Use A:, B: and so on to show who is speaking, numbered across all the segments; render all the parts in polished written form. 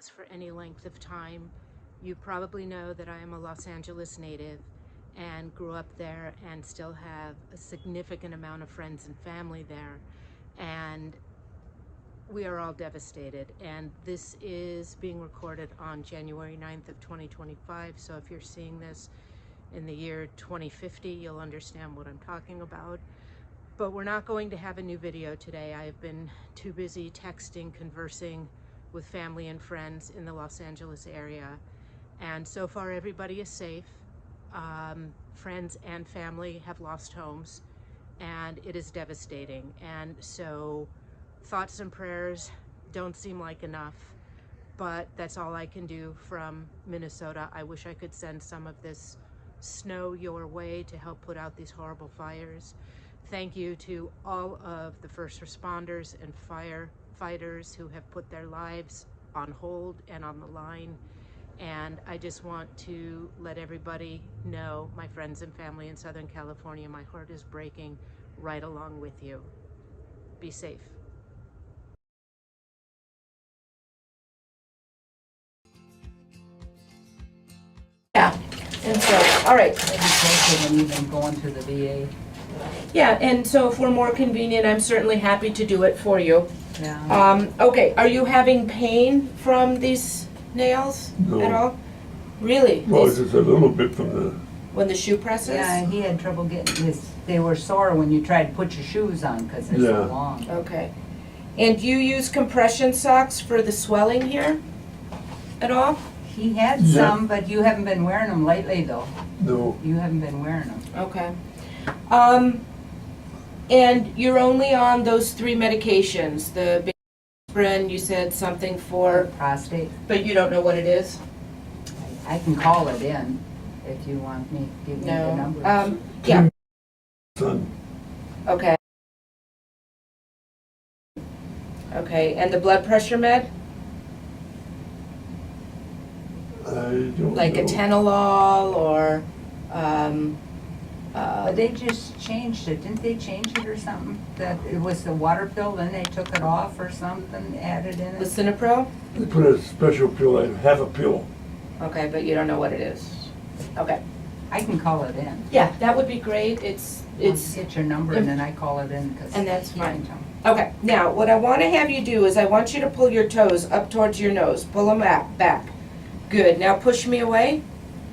A: us for any length of time, you probably know that I am a Los Angeles native and grew up there and still have a significant amount of friends and family there. And we are all devastated. And this is being recorded on January 9th of 2025. So if you're seeing this in the year 2050, you'll understand what I'm talking about. But we're not going to have a new video today. I've been too busy texting, conversing with family and friends in the Los Angeles area. And so far, everybody is safe. Friends and family have lost homes, and it is devastating. And so thoughts and prayers don't seem like enough, but that's all I can do from Minnesota. I wish I could send some of this snow your way to help put out these horrible fires. Thank you to all of the first responders and firefighters who have put their lives on hold and on the line. And I just want to let everybody know, my friends and family in Southern California, my heart is breaking right along with you. Be safe. Yeah, and so, all right.
B: When you've been going to the VA.
A: Yeah, and so if we're more convenient, I'm certainly happy to do it for you.
B: Yeah.
A: Okay, are you having pain from these nails at all? Really?
C: Well, it's just a little bit from the...
A: When the shoe presses?
B: Yeah, he had trouble getting this. They were sore when you tried to put your shoes on because they're so long.
A: Okay. And do you use compression socks for the swelling here at all?
B: He had some, but you haven't been wearing them lately, though.
C: No.
B: You haven't been wearing them.
A: Okay. And you're only on those 3 medications. The aspirin, you said something for
B: prostate.
A: But you don't know what it is?
B: I can call it in if you want me to give you the numbers.
A: Yeah.
C: Son.
A: Okay. Okay, and the blood pressure med?
C: I don't
A: Like
C: know.
A: a Toenail or
B: But they just changed it. Didn't they change it or something? That it was the water pill, then they took it off or something, added in it?
A: Lisinopril?
C: They put a special pill, like half a pill.
A: Okay, but you don't know what it is. Okay.
B: I can call it in.
A: Yeah, that would be great. It's
B: Get your number and then I call it in.
A: And that's fine. Okay, now what I want to have you do is I want you to pull your toes up towards your nose. Pull them back. Good. Now push me away.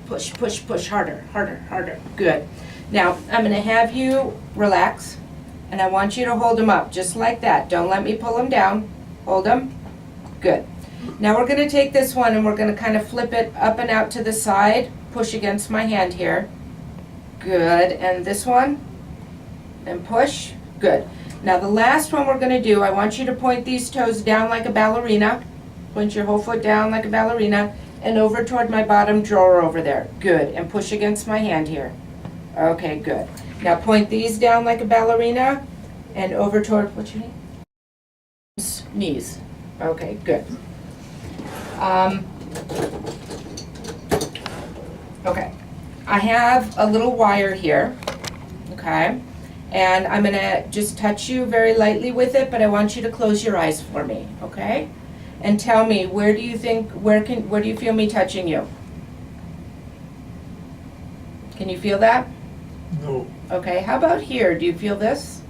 A: Push, push, push. Harder, harder, harder. Good. Now I'm going to have you relax, and I want you to hold them up just like that. Don't let me pull them down. Hold them. Good. Now we're going to take this one and we're going to kind of flip it up and out to the side. Push against my hand here. Good. And this one. And push. Good. Now the last one we're going to do, I want you to point these toes down like a ballerina. Point your whole foot down like a ballerina and over toward my bottom drawer over there. Good. And push against my hand here. Okay, good. Now point these down like a ballerina and over toward, what's your name? Knees. Okay, good. Okay. I have a little wire here. Okay. And I'm going to just touch you very lightly with it, but I want you to close your eyes for me, okay? And tell me, where do you feel me touching you? Can you feel that?
C: No.
A: Okay, how about here? Do you feel this?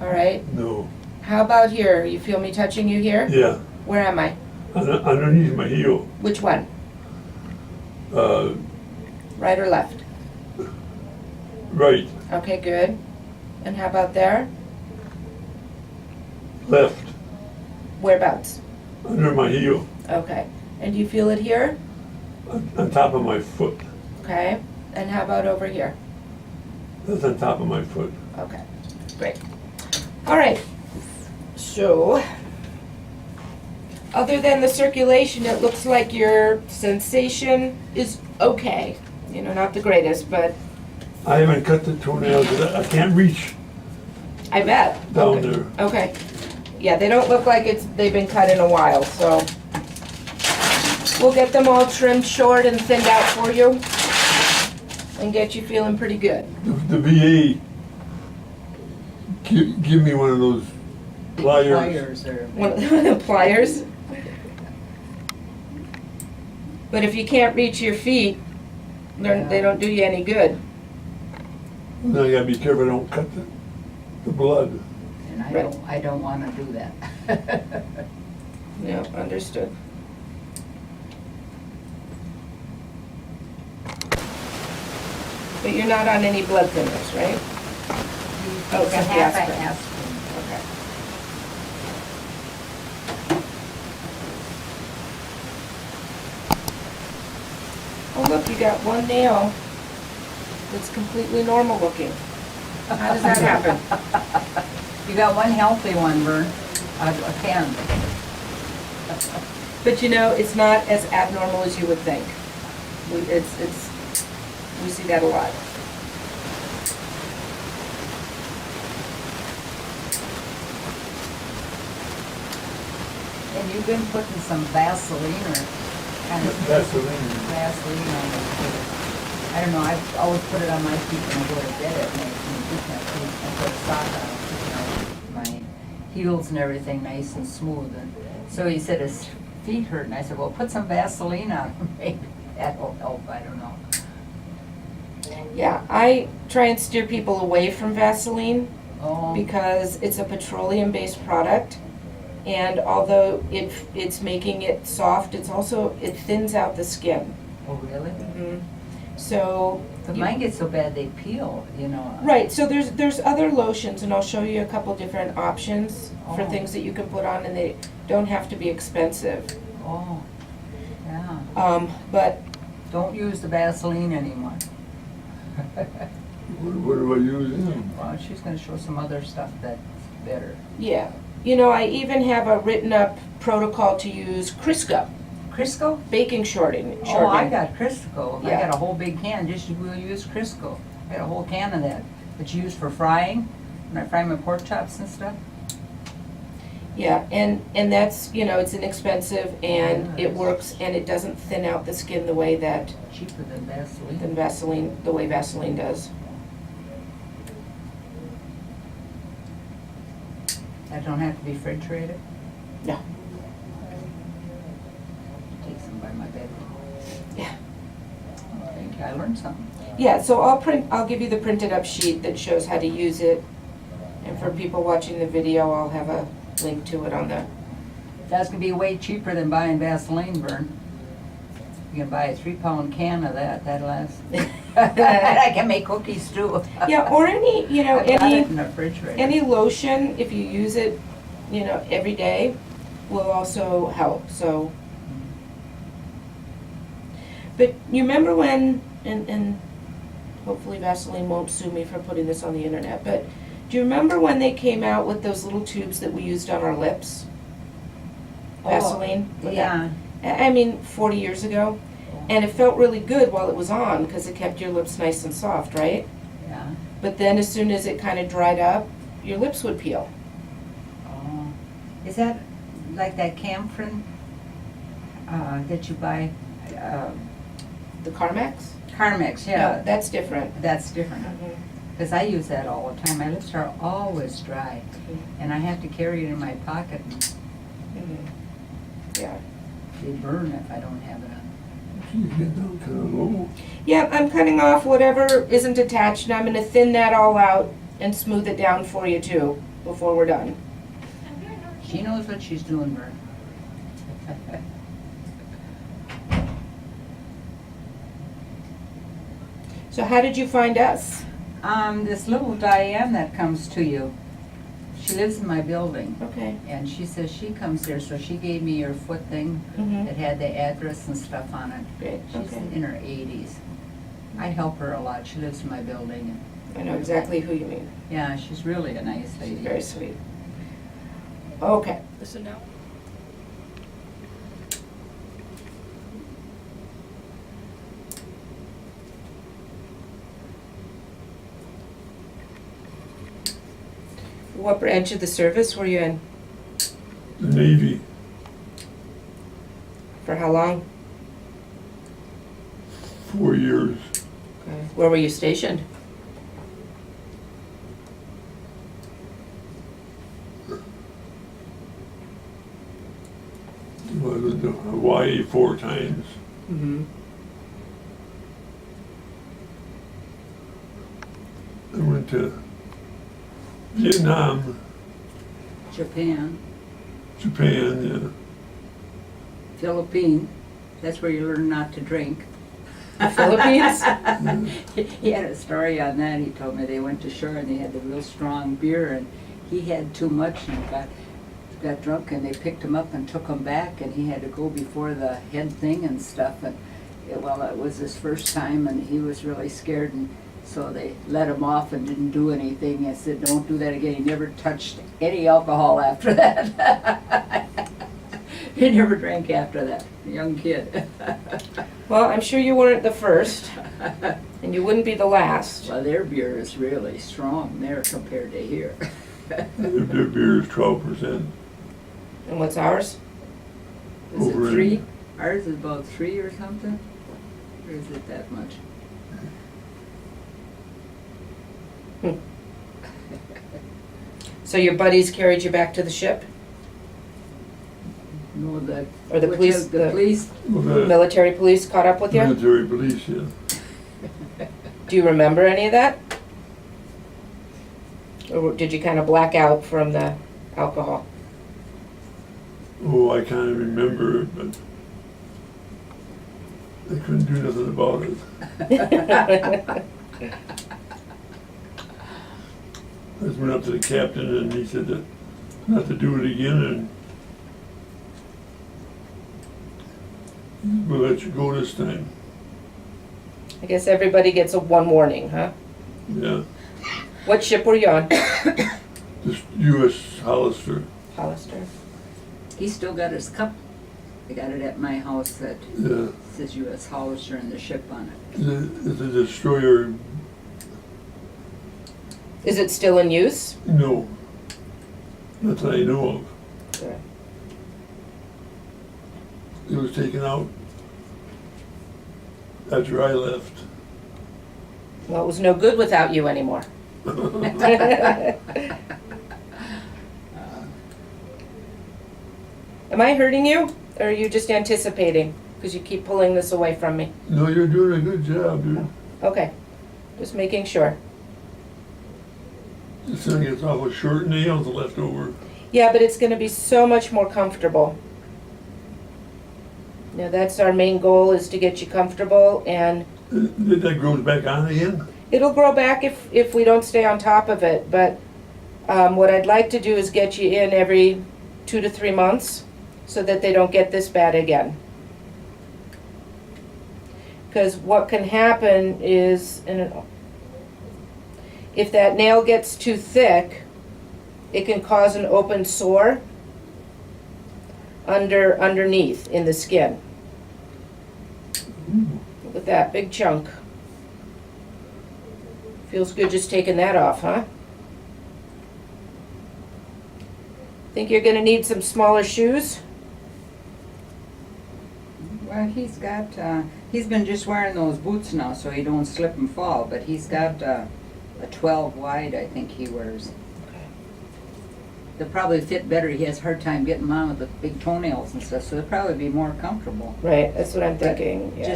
A: All right.
C: No.
A: How about here? You feel me touching you here?
C: Yeah.
A: Where am I?
C: Underneath my heel.
A: Which one? Right or left?
C: Right.
A: Okay, good. And how about there?
C: Left.
A: Whereabouts?
C: Under my heel.
A: Okay. And do you feel it here?
C: On top of my foot.
A: Okay. And how about over here?
C: That's on top of my foot.
A: Okay, great. All right. So, other than the circulation, it looks like your sensation is okay. You know, not the greatest, but
C: I haven't cut the toenails. I can't reach
A: I bet.
C: down
A: Okay.
C: there.
A: Okay. Yeah, they don't look like they've been cut in a while, so we'll get them all trimmed short and thinned out for you and get you feeling pretty good.
C: The VA give me one of those Pliers.
B: or.
D: One of the pliers. But if you can't reach your feet, they don't do you any good.
C: Now you gotta be careful, don't cut the blood.
B: And
D: Right.
B: I don't wanna do that.
D: Yeah, understood. But you're not on any blood thinners, right? Oh,
B: It's a
D: just
B: half
D: aspirin.
B: a aspirin.
D: Okay. Oh, look, you got one nail that's completely normal looking. How does that happen?
B: You got one healthy one, Vern, a pen.
D: But you know, it's not as abnormal as you would think. We see that a lot.
B: And you've been putting some Vaseline or kind of
C: Vaseline.
B: Vaseline on it. I don't know, I've always put it on my feet when I go to bed at night and keep my feet, I put a sock on, keep my heels and everything nice and smooth. And so he said his feet hurt, and I said, well, put some Vaseline on them, maybe that'll help, I don't know.
D: Yeah, I try and steer people away from Vaseline
B: Oh,
D: because it's a petroleum-based product. And although it's making it soft, it thins out the skin.
B: oh, really?
D: So.
B: But mine gets so bad they peel, you know.
D: Right, so there's other lotions, and I'll show you a couple different options for
B: Oh.
D: things that you can put on, and they don't have to be expensive.
B: Oh, yeah.
D: But
B: Don't use the Vaseline anymore.
C: What do I use in?
B: Well, she's gonna show some other stuff that's better.
D: yeah, you know, I even have a written up protocol to use Crisco,
B: Crisco?
D: baking shortening.
B: Oh, I got Crisco. I
D: Yeah.
B: got a whole big can, just we'll use Crisco. I got a whole can of that. That you use for frying, when I fry my pork chops and stuff.
D: Yeah, and that's, you know, it's inexpensive and
B: Yeah,
D: it works and it doesn't thin out the skin the way that,
B: Cheaper than Vaseline.
D: the way Vaseline does.
B: That don't have to be refrigerated.
D: No.
B: Take some by my bedroom.
D: Yeah.
B: Thank you, I learned something.
D: Yeah, so I'll give you the printed up sheet that shows how to use it. And for people watching the video, I'll have a link to it on the,
B: That's gonna be way cheaper than buying Vaseline, Vern. You can buy a 3-pound can of that, that'll last. I can make cookies too.
D: yeah, or any, you know,
B: I've got
D: any,
B: it in the refrigerator.
D: any lotion, if you use it, you know, every day, will also help, so. But you remember when, and hopefully Vaseline won't sue me for putting this on the internet, but do you remember when they came out with those little tubes that we used on our lips?
B: Oh,
D: Vaseline?
B: Yeah.
D: I mean, 40 years ago. And it felt really good while it was on because it kept your lips nice and soft, right?
B: Yeah.
D: But then as soon as it kind of dried up, your lips would peel.
B: Oh. Is that like that camphor that you buy?
D: The Carmex?
B: Carmex,
D: No,
B: yeah.
D: that's different.
B: That's different. Because I use that all the time. My lips are always dry. And I have to carry it in my pocket.
D: Yeah.
B: They burn if I don't have it on.
C: Geez, get down kind of low.
D: Yeah, I'm cutting off whatever isn't attached, and I'm gonna thin that all out and smooth it down for you too, before we're done.
B: She knows what she's doing, Vern.
D: So how did you find us?
B: This little Diane that comes to you, she lives in my building.
D: Okay.
B: And she says she comes here, so she gave me your foot thing
D: Mm-hmm.
B: that had the address and stuff on it.
D: Great,
B: She's
D: okay.
B: in her 80s. I help her a lot. She lives in my building.
D: I know exactly who you mean.
B: Yeah, she's really a nice lady.
D: Very sweet. Okay. Listen now. What branch of the service were you in?
C: The Navy,
D: For how long?
C: 4 years.
D: Okay. Where were you stationed?
C: I've been to Hawaii 4 times.
B: Mm-hmm.
C: I went to Vietnam,
B: Japan,
C: Japan,
B: Philippines. That's where you learn not to drink.
D: The Philippines?
B: He had a story on that. He told me they went to shore and they had the real strong beer, and he had too much and got drunk, and they picked him up and took him back, and he had to go before the head thing and stuff. And it was his first time, and he was really scared, and so they let him off and didn't do anything. I said, "Don't do that again." He never touched any alcohol after that. He never drank after that. A young kid.
D: Well, I'm sure you weren't the first, and you wouldn't be the last.
B: Well, their beer is really strong there compared to here.
C: their beer is 12%.
D: And what's ours?
B: Is it
C: Over in-
B: 3? Ours is about 3 or something? Or is it that much?
D: So your buddies carried you back to the ship?
B: No,
D: Or the police,
B: The police,
C: Well, the
D: military police caught up with you?
C: military police, yeah.
D: Do you remember any of that? Or did you kind of black out from the alcohol?
C: Oh, I can't remember it, but they couldn't do nothing about it. I just went up to the captain and he said that not to do it again, and we'll let you go this time.
D: I guess everybody gets a one warning, huh?
C: Yeah,
D: What ship were you on?
C: this U.S. Hollister.
D: Hollister.
B: he still got his cup. I got it at my house that
C: Yeah,
B: says U.S. Hollister and the ship on it.
C: it's a destroyer.
D: Is it still in use?
C: No, not that I know of.
D: Sure.
C: It was taken out after I left.
D: Well, it was no good without you anymore. Am I hurting you? Or are you just anticipating? Because you keep pulling this away from me.
C: No, you're doing a good job, dude.
D: Okay. Just making sure.
C: This thing gets awful short nails left over.
D: Yeah, but it's going to be so much more comfortable. Now, that's our main goal, is to get you comfortable, and
C: That grows back on again?
D: it'll grow back if we don't stay on top of it. But what I'd like to do is get you in every 2 to 3 months so that they don't get this bad again. Because what can happen is, if that nail gets too thick, it can cause an open sore underneath in the skin. Look at that big chunk. Feels good just taking that off, huh? Think you're gonna need some smaller shoes?
B: Well, he's been just wearing those boots now so he don't slip and fall, but he's got a 12 wide, I think he wears. They'll probably fit better. He has a hard time getting them on with the big toenails and stuff, so they'll probably be more comfortable.
D: Right, that's what I'm
B: But
D: thinking. Yeah.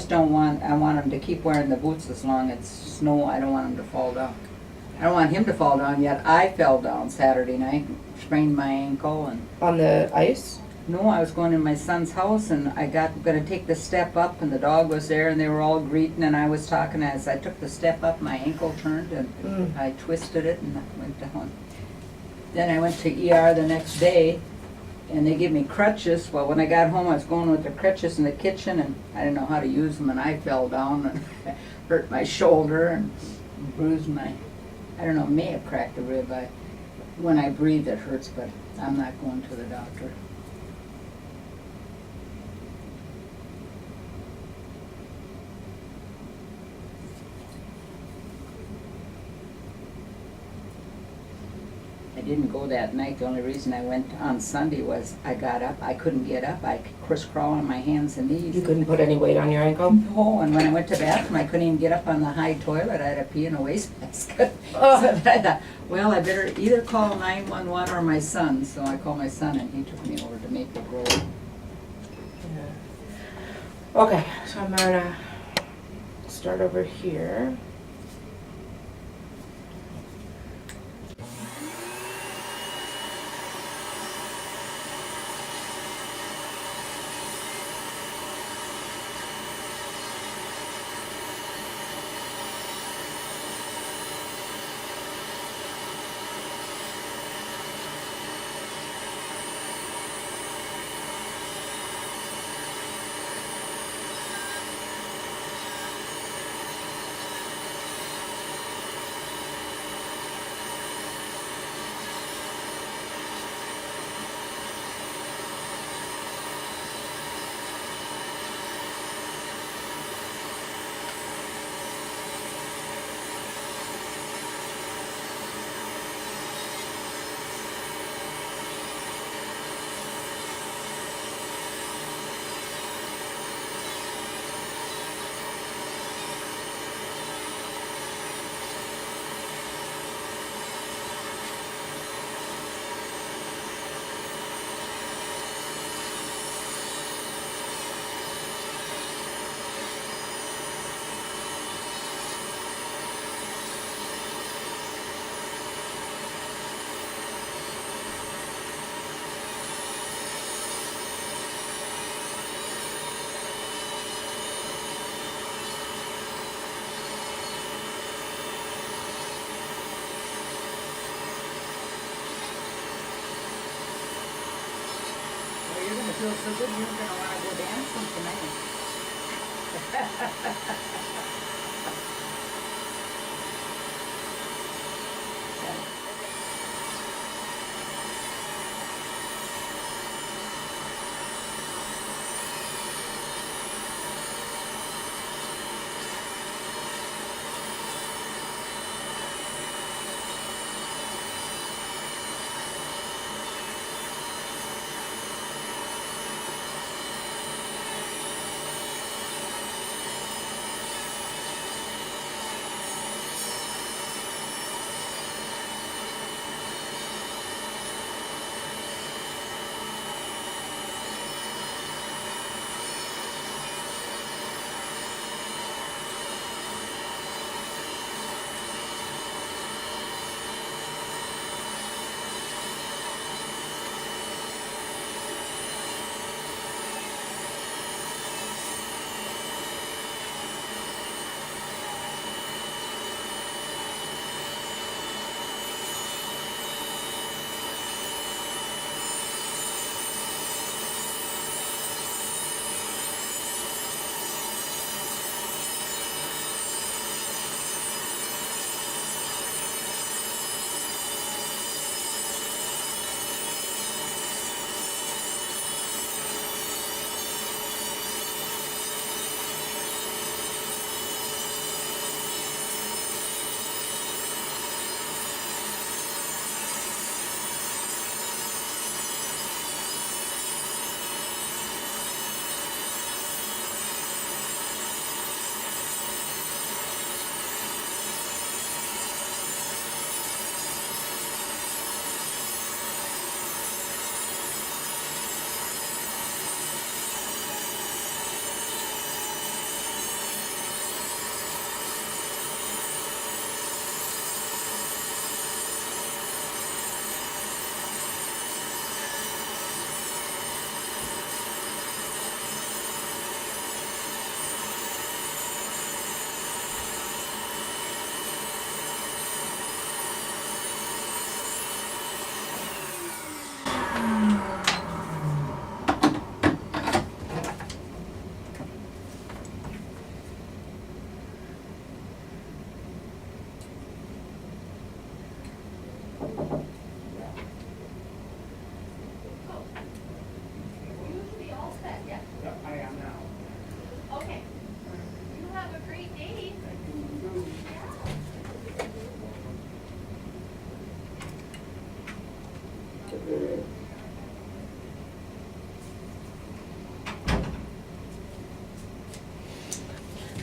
B: I want him to keep wearing the boots as long as it's snow. I don't want him to fall down. I don't want him to fall down yet. I fell down Saturday night, sprained my ankle, and
D: On the ice?
B: no, I was going in my son's house and gonna take the step up and the dog was there and they were all greeting and I was talking. As I took the step up, my ankle turned and I twisted it and I went down. Then I went to ER the next day and they gave me crutches. Well, when I got home, I was going with the crutches in the kitchen and I didn't know how to use them and I fell down and hurt my shoulder and bruised my, I don't know, may have cracked a rib. When I breathe, it hurts, but I'm not going to the doctor. I didn't go that night. The only reason I went on Sunday was I got up. I couldn't get up. I crisscrossed on my hands and knees.
D: You couldn't put any weight on your ankle?
B: Oh, and when I went to the bathroom, I couldn't even get up on the high toilet. I had to pee in a wastebasket.
D: Oh.
B: So I thought, well, I better either call 911 or my son. So I called my son, and he took me over to Maple Grove.
D: Okay, so I'm gonna start over here.
B: Well, you're gonna feel so good, you're gonna wanna go dancing tonight.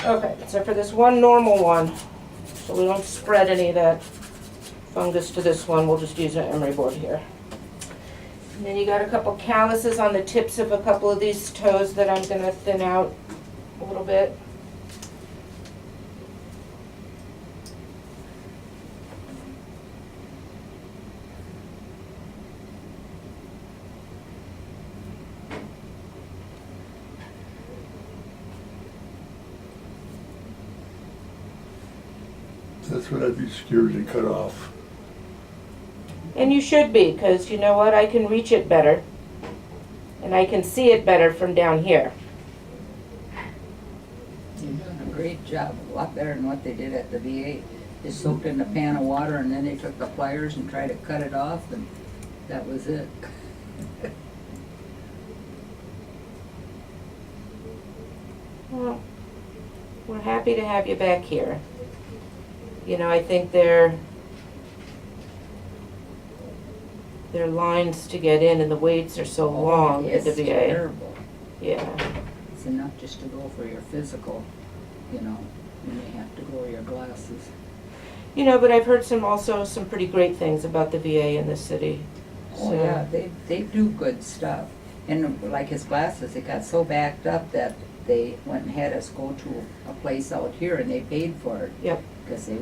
D: Okay, so for this one normal one, so we don't spread any of that fungus to this one, we'll just use an emery board here. And then you got a couple calluses on the tips of a couple of these toes that I'm gonna thin out little bit.
C: That's what I'd be scared to cut off.
D: And you should be, because you know what? I can reach it better. And I can see it better from down here.
B: You're doing a great job, a lot better than what they did at the VA. They soaked in a pan of water and then they took the pliers and tried to cut it off, and that was it.
D: Well, we're happy to have you back here. You know, I think their lines to get in and the waits are so long at the
B: It's
D: VA.
B: terrible.
D: Yeah.
B: It's enough just to go for your physical, you know, you may have to wear your glasses.
D: You know, but I've heard some pretty great things about the VA in this city.
B: Oh, yeah, they do good stuff. And like his glasses, it got so backed up that they went and had us go to a place out here and they paid for it.
D: Yep.
B: Because they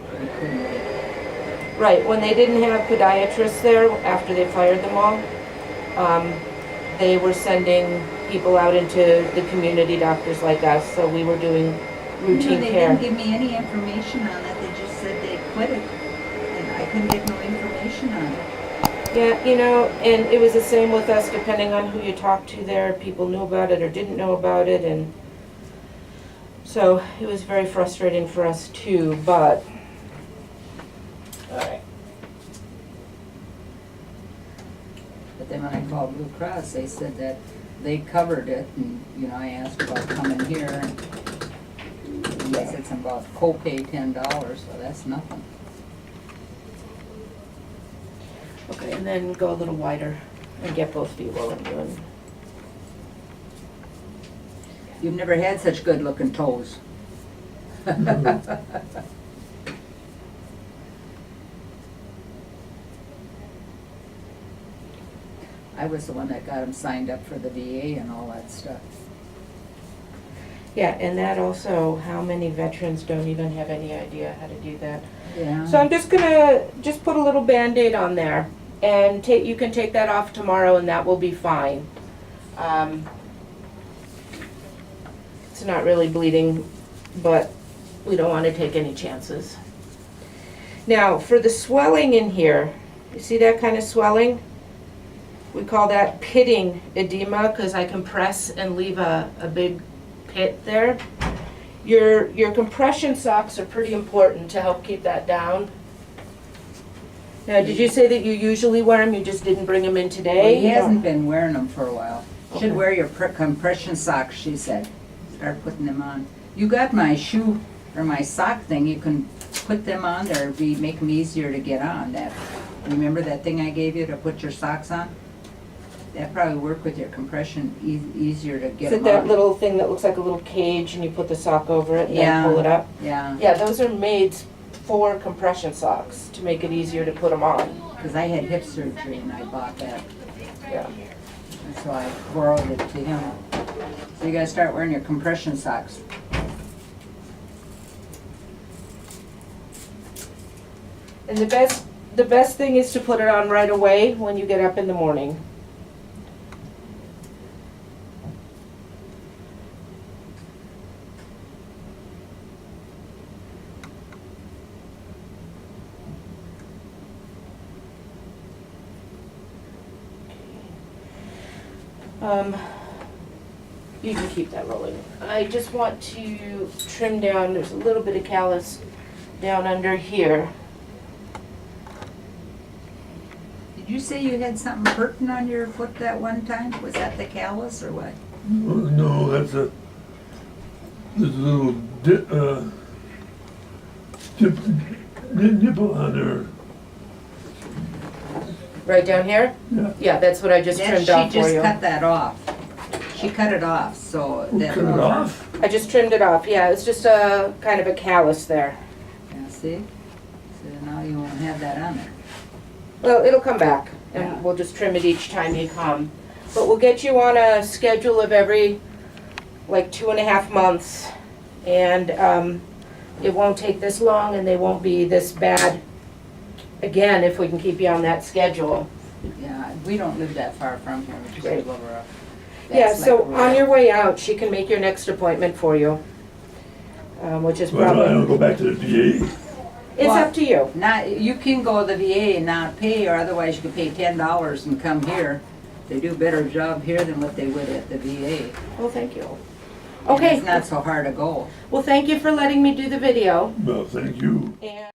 B: couldn't get.
D: Right, when they didn't have podiatrists there after they fired them all, they were sending people out into the community, doctors like us, so we were doing routine
B: They
D: care.
B: didn't give me any information on it, they just said they quit it. And I couldn't get no information on it.
D: Yeah, you know, and it was the same with us, depending on who you talked to there, people knew about it or didn't know about it, and so it was very frustrating for us too, but, all right.
B: But then when I called Blue Cross, they said that they covered it, and, you know, I asked about coming here, and they said something about copay $10, so that's nothing.
D: Okay, and then go a little wider and get both feet while I'm doing.
B: You've never had such good looking toes. I was the one that got him signed up for the VA and all that stuff.
D: Yeah, and that also, how many veterans don't even have any idea how to do that?
B: Yeah.
D: So I'm just gonna, put a little Band-Aid on there, and you can take that off tomorrow and that will be fine. It's not really bleeding, but we don't wanna take any chances. Now, for the swelling in here, you see that kind of swelling? We call that pitting edema, because I compress and leave a big pit there. Your compression socks are pretty important to help keep that down. Now, did you say that you usually wear them, you just didn't bring them in today?
B: Well, he hasn't been wearing them for a while.
D: Okay.
B: Should wear your compression socks, she said. Start putting them on. You got my shoe, or my sock thing, you can put them on there, make them easier to get on. That, remember that thing I gave you to put your socks on? That probably work with your compression, easier to get
D: Is it
B: them on.
D: that little thing that looks like a little cage and you put the sock over it and
B: Yeah.
D: then pull it up?
B: Yeah,
D: Yeah, those are made for compression socks to make it easier to put them on.
B: because I had hip surgery and I bought that.
D: Yeah.
B: And so I borrowed it to him. So you gotta start wearing your compression socks.
D: And the best thing is to put it on right away when you get up in the morning. You can keep that rolling. I just want to trim down, there's a little bit of callus down under here.
B: Did you say you had something hurting on your foot that one time? Was that the callus or what?
C: No, that's there's a little nipple on there.
D: Right down here?
C: Yeah.
D: Yeah, that's what I just trimmed off
B: She
D: for
B: just
D: you.
B: cut that off. She cut it off, so
C: Who
B: that.
C: cut it off?
D: I just trimmed it off, yeah, it's just a kind of a callus there.
B: Yeah, see? So now you won't have that on there.
D: Well, it'll come back,
B: Yeah.
D: and we'll just trim it each time you come. But we'll get you on a schedule of every like 2.5 months, and it won't take this long, and they won't be this bad again if we can keep you on that schedule.
B: Yeah, we don't live that far from here, we just
D: Great.
B: live over
D: Yeah, so on your way out, she can make your next appointment for you, which is
C: So I don't
D: probably,
C: go back to the VA.
D: it's up to you.
B: Not, you can go to the VA and not pay, or otherwise you could pay $10 and come here. They do a better job here than what they would at the VA.
D: Well, thank you.
B: And
D: Okay,
B: it's not so hard to go.
D: well, thank you for letting me do the video.
C: Well, thank you.
D: And